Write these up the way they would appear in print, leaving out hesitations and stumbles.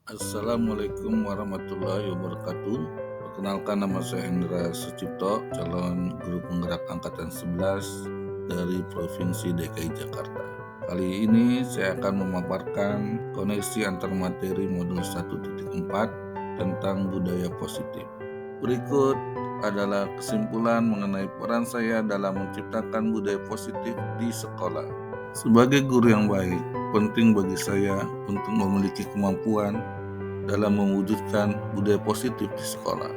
Assalamualaikum warahmatullahi wabarakatuh. Perkenalkan, nama saya Hendra Sucipto, calon guru penggerak angkatan 11 dari Provinsi DKI Jakarta. Kali ini saya akan memaparkan koneksi antar materi modul 1.4 tentang budaya positif. Berikut adalah kesimpulan mengenai peran saya dalam menciptakan budaya positif di sekolah. Sebagai guru yang baik, penting bagi saya untuk memiliki kemampuan dalam mewujudkan budaya positif di sekolah.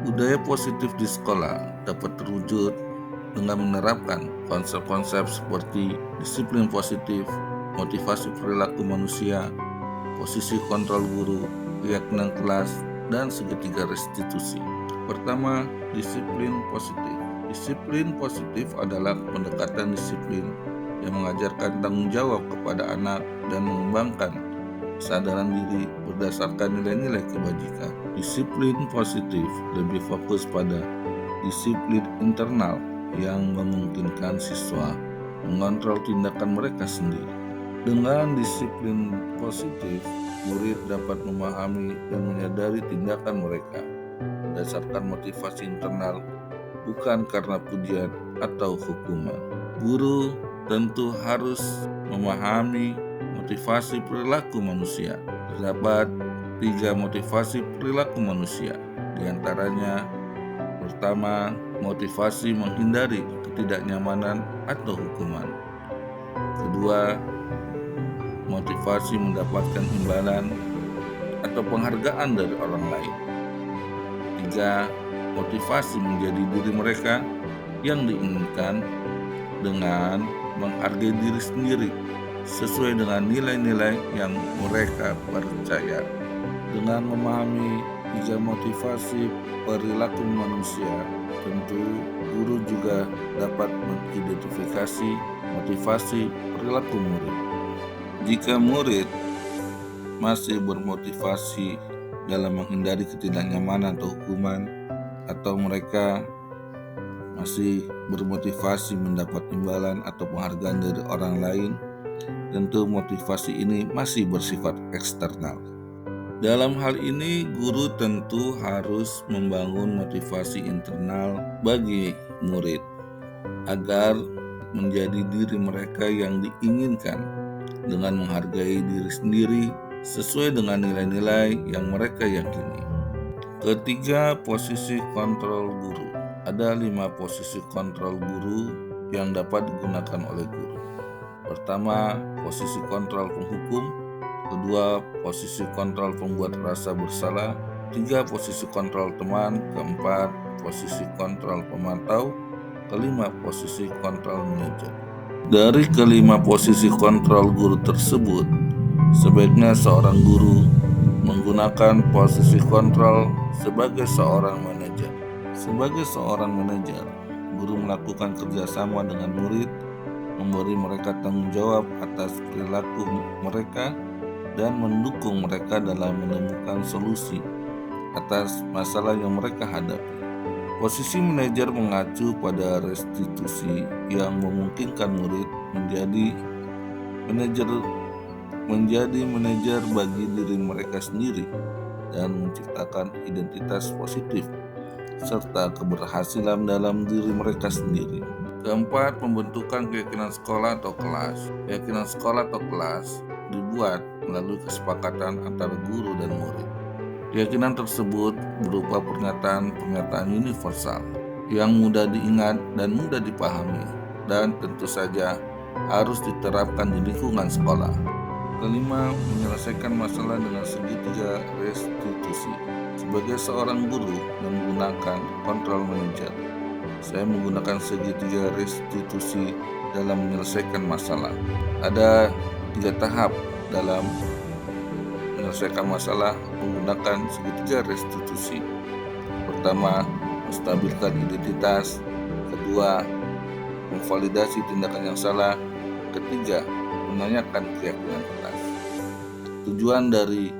Budaya positif di sekolah dapat terwujud dengan menerapkan konsep-konsep seperti disiplin positif, motivasi perilaku manusia, posisi kontrol guru, keyakinan kelas, dan segitiga restitusi. Pertama, disiplin positif. Disiplin positif adalah pendekatan disiplin yang mengajarkan tanggung jawab kepada anak dan mengembangkan kesadaran diri berdasarkan nilai-nilai kebajikan. Disiplin positif lebih fokus pada disiplin internal yang memungkinkan siswa mengontrol tindakan mereka sendiri. Dengan disiplin positif, murid dapat memahami dan menyadari tindakan mereka berdasarkan motivasi internal, bukan karena pujian atau hukuman. Guru tentu harus memahami motivasi perilaku manusia. Terdapat 3 motivasi perilaku manusia. Di antaranya, pertama, motivasi menghindari ketidaknyamanan atau hukuman. Kedua, motivasi mendapatkan imbalan atau penghargaan dari orang lain. Tiga, motivasi menjadi diri mereka yang diinginkan dengan menghargai diri sendiri sesuai dengan nilai-nilai yang mereka percaya. Dengan memahami 3 motivasi perilaku manusia, tentu guru juga dapat mengidentifikasi motivasi perilaku murid. Jika murid masih bermotivasi dalam menghindari ketidaknyamanan atau hukuman, atau mereka masih bermotivasi mendapat imbalan atau penghargaan dari orang lain, tentu motivasi ini masih bersifat eksternal. Dalam hal ini, guru tentu harus membangun motivasi internal bagi murid agar menjadi diri mereka yang diinginkan dengan menghargai diri sendiri sesuai dengan nilai-nilai yang mereka yakini. Ketiga, posisi kontrol guru. Ada 5 posisi kontrol guru yang dapat digunakan oleh guru. Pertama, posisi kontrol penghukum. Kedua, posisi kontrol pembuat rasa bersalah. 3, posisi kontrol teman. Keempat, posisi kontrol pemantau. Kelima, posisi kontrol manajer. Dari kelima posisi kontrol guru tersebut, sebaiknya seorang guru menggunakan posisi kontrol sebagai seorang manajer. Sebagai seorang manajer, guru melakukan kerjasama dengan murid, memberi mereka tanggung jawab atas perilaku mereka, dan mendukung mereka dalam menemukan solusi atas masalah yang mereka hadapi. Posisi manajer mengacu pada restitusi yang memungkinkan murid menjadi manajer bagi diri mereka sendiri dan menciptakan identitas positif serta keberhasilan dalam diri mereka sendiri. Keempat, pembentukan keyakinan sekolah atau kelas. Keyakinan sekolah atau kelas dibuat melalui kesepakatan antara guru dan murid. Keyakinan tersebut berupa pernyataan-pernyataan universal yang mudah diingat dan mudah dipahami, dan tentu saja harus diterapkan di lingkungan sekolah. Kelima, menyelesaikan masalah dengan segitiga restitusi. Sebagai seorang guru yang menggunakan kontrol manajer, saya menggunakan segitiga restitusi dalam menyelesaikan masalah. Ada 3 tahap dalam menyelesaikan masalah menggunakan segitiga restitusi. Pertama, menstabilkan identitas. Kedua, memvalidasi tindakan yang salah. Ketiga, menanyakan keyakinan kelas. Tujuan dari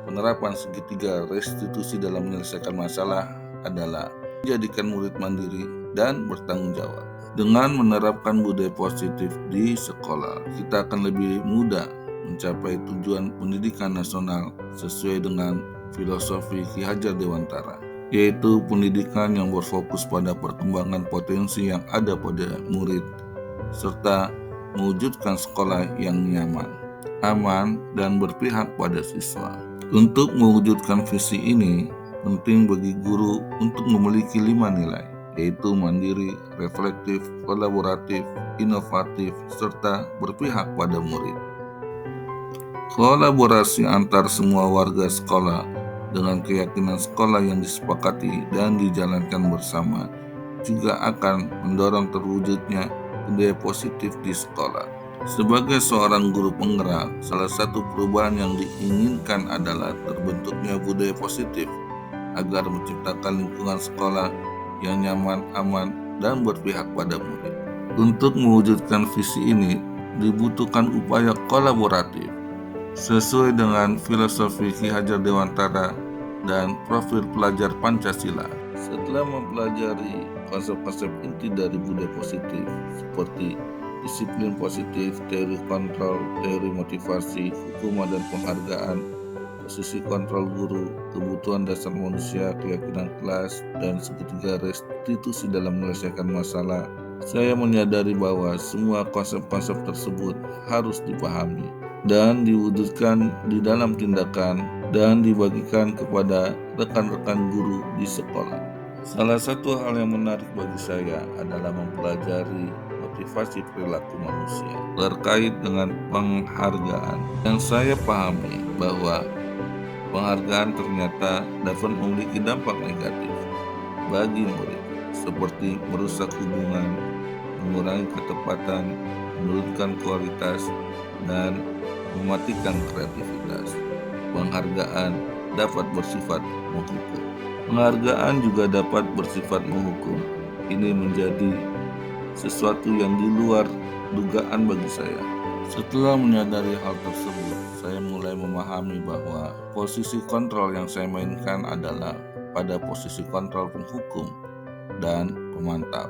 penerapan segitiga restitusi dalam menyelesaikan masalah adalah menjadikan murid mandiri dan bertanggung jawab. Dengan menerapkan budaya positif di sekolah, kita akan lebih mudah mencapai tujuan pendidikan nasional sesuai dengan filosofi Ki Hajar Dewantara, yaitu pendidikan yang berfokus pada perkembangan potensi yang ada pada murid, serta mewujudkan sekolah yang nyaman, aman, dan berpihak pada siswa. Untuk mewujudkan visi ini, penting bagi guru untuk memiliki 5 nilai, yaitu mandiri, reflektif, kolaboratif, inovatif, serta berpihak pada murid. Kolaborasi antar semua warga sekolah dengan keyakinan sekolah yang disepakati dan dijalankan bersama juga akan mendorong terwujudnya budaya positif di sekolah. Sebagai seorang guru penggerak, salah satu perubahan yang diinginkan adalah terbentuknya budaya positif agar menciptakan lingkungan sekolah yang nyaman, aman, dan berpihak pada murid. Untuk mewujudkan visi ini, dibutuhkan upaya kolaboratif sesuai dengan filosofi Ki Hajar Dewantara dan profil pelajar Pancasila. Setelah mempelajari konsep-konsep inti dari budaya positif seperti disiplin positif, teori kontrol, teori motivasi, hukuman dan penghargaan, posisi kontrol guru, kebutuhan dasar manusia, keyakinan kelas, dan segitiga restitusi dalam menyelesaikan masalah, saya menyadari bahwa semua konsep-konsep tersebut harus dipahami dan diwujudkan di dalam tindakan dan dibagikan kepada rekan-rekan guru di sekolah. Salah satu hal yang menarik bagi saya adalah mempelajari motivasi perilaku manusia terkait dengan penghargaan. Yang saya pahami bahwa penghargaan ternyata dapat memiliki dampak negatif bagi murid, seperti merusak hubungan, mengurangi ketepatan, menurunkan kualitas, dan mematikan kreativitas. Penghargaan dapat bersifat menghukum. Penghargaan juga dapat bersifat menghukum. Ini menjadi sesuatu yang di luar dugaan bagi saya. Setelah menyadari hal tersebut, saya mulai memahami bahwa posisi kontrol yang saya mainkan adalah pada posisi kontrol penghukum dan pemantau,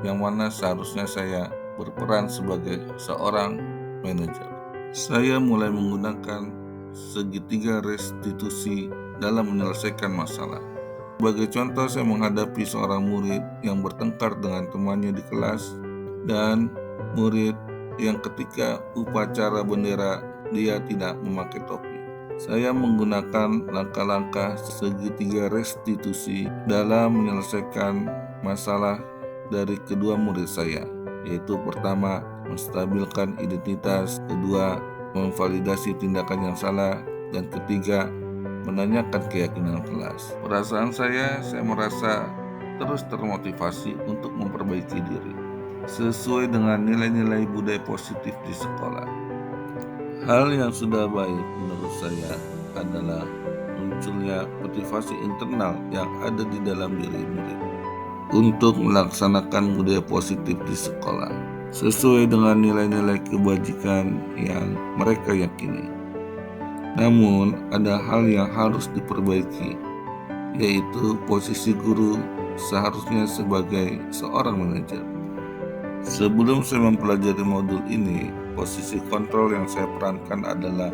yang mana seharusnya saya berperan sebagai seorang manajer. Saya mulai menggunakan segitiga restitusi dalam menyelesaikan masalah. Sebagai contoh, saya menghadapi seorang murid yang bertengkar dengan temannya di kelas dan murid yang ketika upacara bendera dia tidak memakai topi. Saya menggunakan langkah-langkah segitiga restitusi dalam menyelesaikan masalah dari kedua murid saya, yaitu pertama, menstabilkan identitas, kedua, memvalidasi tindakan yang salah, dan ketiga, menanyakan keyakinan kelas. Perasaan saya merasa terus termotivasi untuk memperbaiki diri sesuai dengan nilai-nilai budaya positif di sekolah. Hal yang sudah baik menurut saya adalah munculnya motivasi internal yang ada di dalam diri murid untuk melaksanakan budaya positif di sekolah sesuai dengan nilai-nilai kebajikan yang mereka yakini. Namun, ada hal yang harus diperbaiki, yaitu posisi guru seharusnya sebagai seorang manajer. Sebelum saya mempelajari modul ini, posisi kontrol yang saya perankan adalah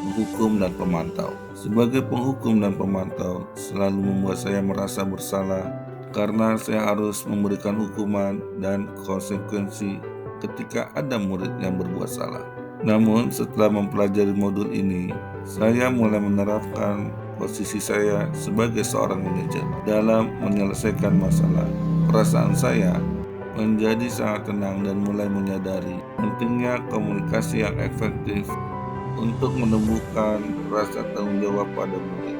penghukum dan pemantau. Sebagai penghukum dan pemantau, selalu membuat saya merasa bersalah karena saya harus memberikan hukuman dan konsekuensi ketika ada murid yang berbuat salah. Namun, setelah mempelajari modul ini, saya mulai menerapkan posisi saya sebagai seorang manajer dalam menyelesaikan masalah. Perasaan saya menjadi sangat tenang dan mulai menyadari pentingnya komunikasi yang efektif untuk menumbuhkan rasa tanggung jawab pada murid.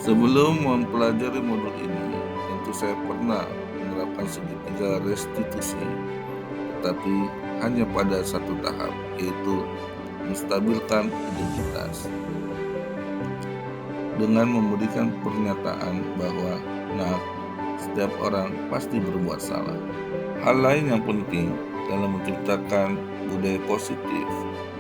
Sebelum mempelajari modul ini, tentu saya pernah menerapkan segitiga restitusi, tetapi hanya pada satu tahap, yaitu menstabilkan identitas dengan memberikan pernyataan bahwa setiap orang pasti berbuat salah. Hal lain yang penting dalam menciptakan budaya positif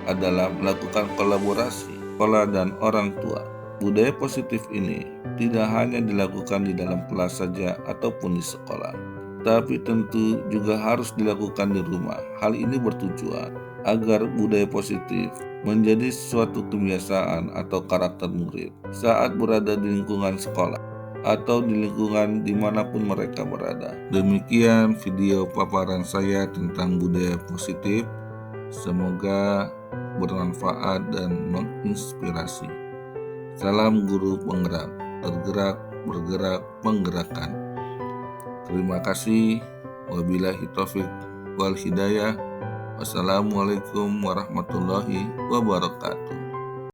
adalah melakukan kolaborasi sekolah dan orang tua. Budaya positif ini tidak hanya dilakukan di dalam kelas saja ataupun di sekolah, tapi tentu juga harus dilakukan di rumah. Hal ini bertujuan agar budaya positif menjadi suatu kebiasaan atau karakter murid saat berada di lingkungan sekolah atau di lingkungan dimanapun mereka berada. Demikian video paparan saya tentang budaya positif. Semoga bermanfaat dan menginspirasi. Salam guru penggerak, tergerak, bergerak, menggerakkan. Terima kasih. Wabillahi taufik wal hidayah. Wassalamualaikum warahmatullahi wabarakatuh.